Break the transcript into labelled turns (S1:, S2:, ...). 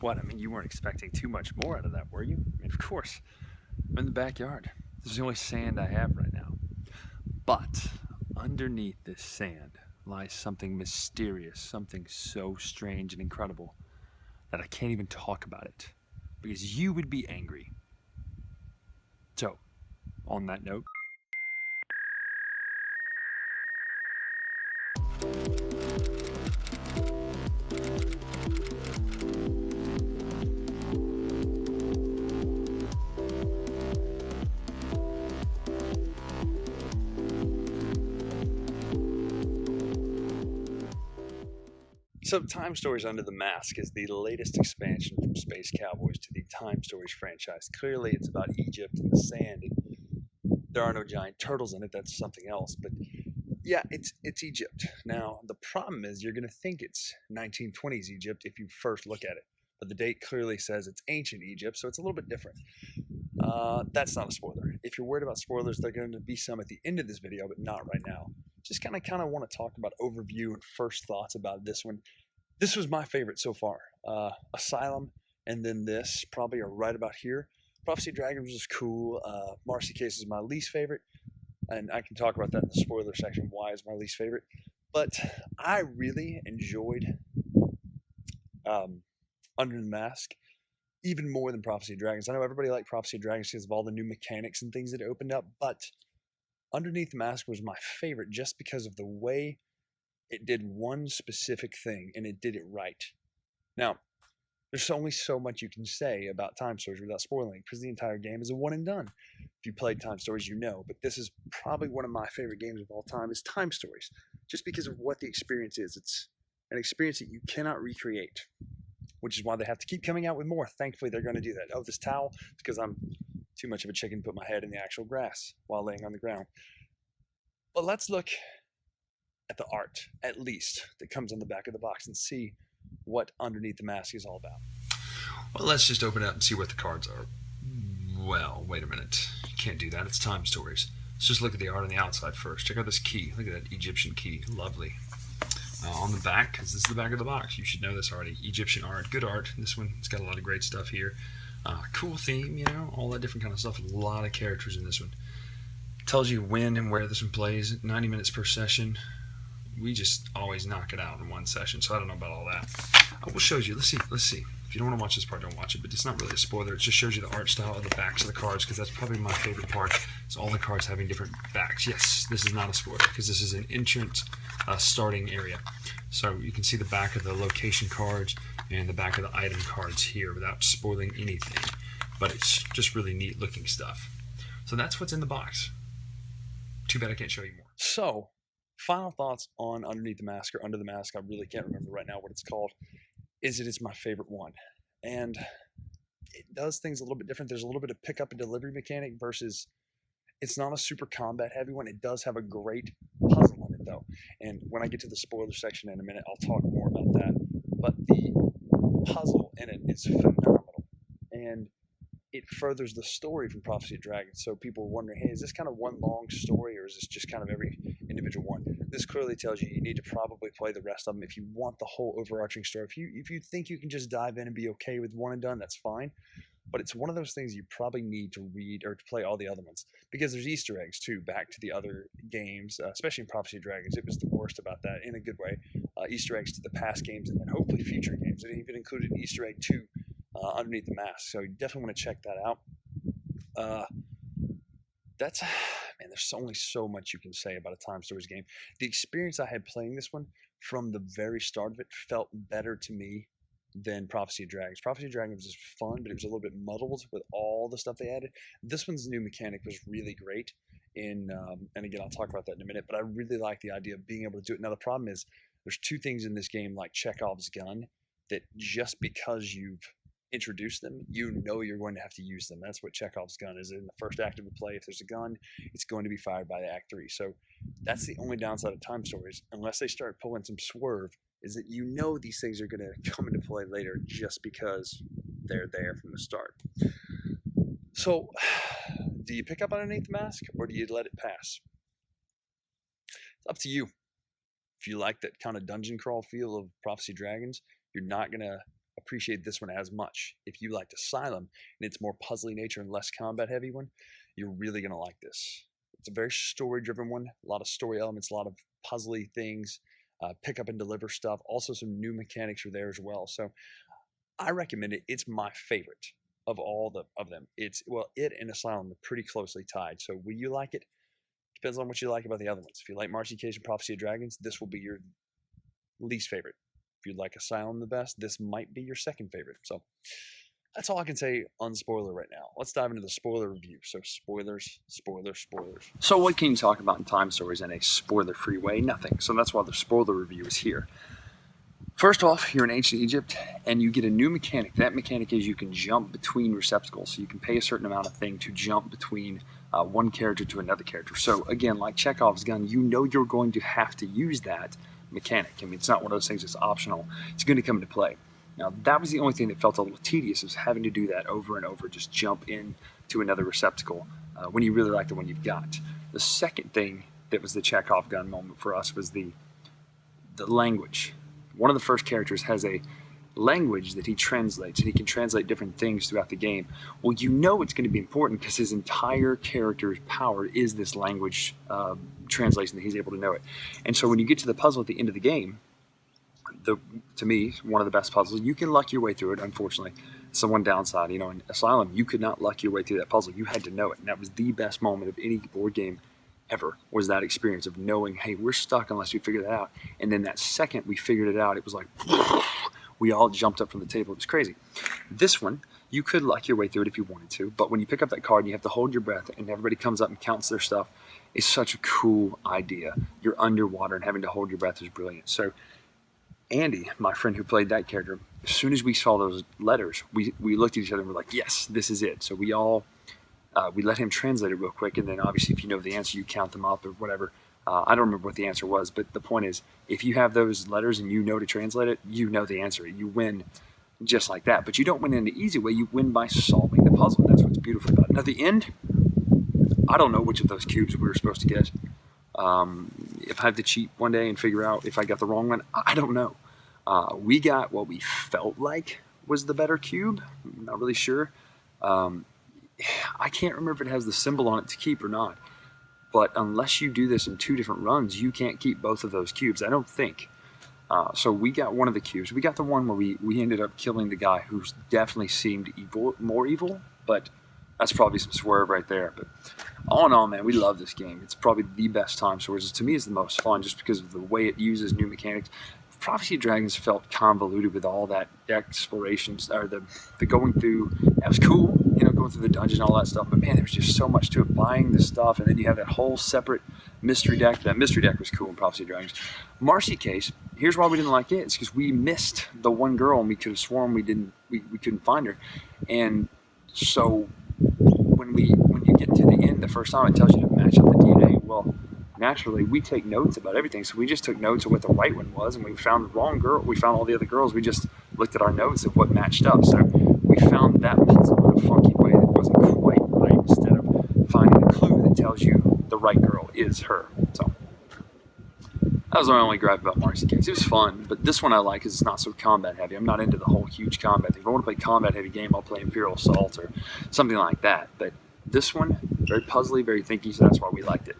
S1: What? I mean, you weren't expecting too much more out of that, were you? I mean, of course. I'm in the backyard. This is the only sand I have right now. But underneath this sand lies something mysterious, something so strange and incredible that I can't even talk about it because you would be angry. So, on that note, so Time Stories Under the Mask is the latest expansion from Space Cowboys to the Time Stories franchise. Clearly, it's about Egypt and the sand, and there are no giant turtles in it. That's something else. But yeah, it's Egypt. Now, the problem is you're going to think it's 1920s Egypt if you first look at it. But the date clearly says it's ancient Egypt, so it's a little bit different. That's not a spoiler. If you're worried about spoilers, there are going to be some at the end of this video, but not right now. Just kind of want to talk about overview and first thoughts about this one. This was my favorite so far. Asylum and then this probably are right about here. Prophecy Dragons was cool. Marcy Case is my least favorite, and I can talk about that in the spoiler section, why is my least favorite. But I really enjoyed Under the Mask even more than Prophecy of Dragons. I know everybody liked Prophecy of Dragons because of all the new mechanics and things that it opened up, but Underneath the Mask was my favorite just because of the way it did one specific thing, and it did it right. Now, there's only so much you can say about Time Stories without spoiling, because the entire game is a one and done. If you played Time Stories, you know, but this is probably one of my favorite games of all time is Time Stories, just because of what the experience is. It's an experience that you cannot recreate, which is why they have to keep coming out with more. Thankfully, they're going to do that. Oh, this towel, it's because I'm too much of a chicken to put my head in the actual grass while laying on the ground. But let's look at the art, at least, that comes on the back of the box and see what Underneath the Mask is all about.
S2: Well, let's just open it up and see what the cards are. Well, wait a minute. You can't do that. It's Time Stories. Let's just look at the art on the outside first. Check out this key. Look at that Egyptian key. Lovely. On the back, because this is the back of the box. You should know this already. Egyptian art. Good art. This one, it's got a lot of great stuff here. Cool theme, you know, all that different kind of stuff. A lot of characters in this one. Tells you when and where this one plays. 90 minutes per session. We just always knock it out in one session, so I don't know about all that. I will show you. Let's see. If you don't want to watch this part, don't watch it, but it's not really a spoiler. It just shows you the art style of the backs of the cards, because that's probably my favorite part, is all the cards having different backs. Yes, this is not a spoiler, because this is an entrance starting area. So you can see the back of the location cards and the back of the item cards here without spoiling anything, but it's just really neat looking stuff. So that's what's in the box. Too bad I can't show you more.
S1: So, final thoughts on Underneath the Mask or Under the Mask. I really can't remember right now what it's called. Is it is my favorite one, and it does things a little bit different. There's a little bit of pickup and delivery mechanic versus it's not a super combat heavy one. It does have a great puzzle in it though, and when I get to the spoiler section in a minute, I'll talk more about that. But the puzzle in it is phenomenal, and it furthers the story from Prophecy of Dragons. So people are wondering, hey, is this kind of one long story, or is this just kind of every individual one? This clearly tells you need to probably play the rest of them if you want the whole overarching story. If you think you can just dive in and be okay with one and done, that's fine. But it's one of those things you probably need to read or to play all the other ones, because there's Easter eggs too back to the other games, especially in Prophecy of Dragons. It was the worst about that in a good way. Easter eggs to the past games and then hopefully future games. It even included an Easter egg too. Underneath the Mask, so you definitely want to check that out. There's only so much you can say about a Time Stories game. The experience I had playing this one from the very start of it felt better to me than Prophecy of Dragons. Prophecy of Dragons was fun, but it was a little bit muddled with all the stuff they added. This one's new mechanic was really great, and again, I'll talk about that in a minute, but I really like the idea of being able to do it. Now, the problem is there's two things in this game, like Chekhov's gun, that just because you've introduce them, you know you're going to have to use them. That's what Chekhov's gun is. In the first act of the play, if there's a gun, it's going to be fired by the Act 3. So that's the only downside of Time Stories, unless they start pulling some swerve, is that you know these things are going to come into play later just because they're there from the start. So do you pick up Underneath the Mask, or do you let it pass? It's up to you. If you like that kind of dungeon crawl feel of Prophecy Dragons, you're not going to appreciate this one as much. If you liked Asylum and it's more puzzly nature and less combat heavy one, you're really going to like this. It's a very story driven one, a lot of story elements, a lot of puzzly things, pick up and deliver stuff. Also, some new mechanics are there as well. So I recommend it. It's my favorite of all of them. It and Asylum are pretty closely tied. So will you like it? Depends on what you like about the other ones. If you like Marcy Cage and Prophecy of Dragons, this will be your least favorite. If you like Asylum the best, this might be your second favorite. So that's all I can say on spoiler right now. Let's dive into the spoiler review. So spoilers, spoilers, spoilers.
S3: So what can you talk about in Time Stories in a spoiler-free way? Nothing. So that's why the spoiler review is here. First off, you're in ancient Egypt, and you get a new mechanic. That mechanic is you can jump between receptacles. So you can pay a certain amount of thing to jump between one character to another character. So again, like Chekhov's gun, you know you're going to have to use that mechanic. I mean, it's not one of those things that's optional. It's going to come into play. Now, that was the only thing that felt a little tedious, was having to do that over and over, just jump in to another receptacle when you really like the one you've got. The second thing that was the Chekhov gun moment for us was the language. One of the first characters has a language that he translates, and he can translate different things throughout the game. Well, you know it's going to be important because his entire character's power is this language translation that he's able to know it. And so when you get to the puzzle at the end of the game, to me, one of the best puzzles, you can luck your way through it, unfortunately. It's the one downside. In Asylum, you could not luck your way through that puzzle. You had to know it, and that was the best moment of any board game ever, was that experience of knowing, hey, we're stuck unless we figure that out. And then that second we figured it out, it was like, we all jumped up from the table. It was crazy. This one, you could luck your way through it if you wanted to, but when you pick up that card and you have to hold your breath and everybody comes up and counts their stuff, it's such a cool idea. You're underwater and having to hold your breath is brilliant. So Andy, my friend who played that character, as soon as we saw those letters, we looked at each other and were like, yes, this is it. So we let him translate it real quick, and then obviously if you know the answer, you count them up or whatever. I don't remember what the answer was, but the point is, if you have those letters and you know to translate it, you know the answer. You win just like that. But you don't win in the easy way. You win by solving the puzzle. That's what's beautiful about it. Now, at the end, I don't know which of those cubes we were supposed to get. If I have to cheat one day and figure out if I got the wrong one, I don't know. We got what we felt like was the better cube. I'm not really sure. I can't remember if it has the symbol on it to keep or not. But unless you do this in 2 different runs, you can't keep both of those cubes, I don't think. So we got one of the cubes. We got the one where we ended up killing the guy who definitely seemed more evil, but that's probably some swerve right there. But all in all, man, we love this game. It's probably the best Time Stories. To me, it's the most fun just because of the way it uses new mechanics. Prophecy of Dragons felt convoluted with all that exploration, or the going through. That was cool, going through the dungeon and all that stuff. But man, there was just so much to it. Buying this stuff, and then you have that whole separate mystery deck. That mystery deck was cool in Prophecy of Dragons. Marcy Case. Here's why we didn't like it. It's because we missed the one girl, and we could have sworn we couldn't find her. And so when you get to the end the first time, it tells you to match up the DNA. Well, naturally, we take notes about everything, so we just took notes of what the right one was, and we found the wrong girl. We found all the other girls. We just looked at our notes of what matched up. So we found that puzzle in a funky way that wasn't quite right, instead of finding a clue that tells you the right girl is her. So that was my only gripe about Marcy Case. It was fun, but this one I like because it's not so combat heavy. I'm not into the whole huge combat thing. If I want to play combat heavy game, I'll play Imperial Assault or something like that. But this one, very puzzly, very thinky, so that's why we liked it.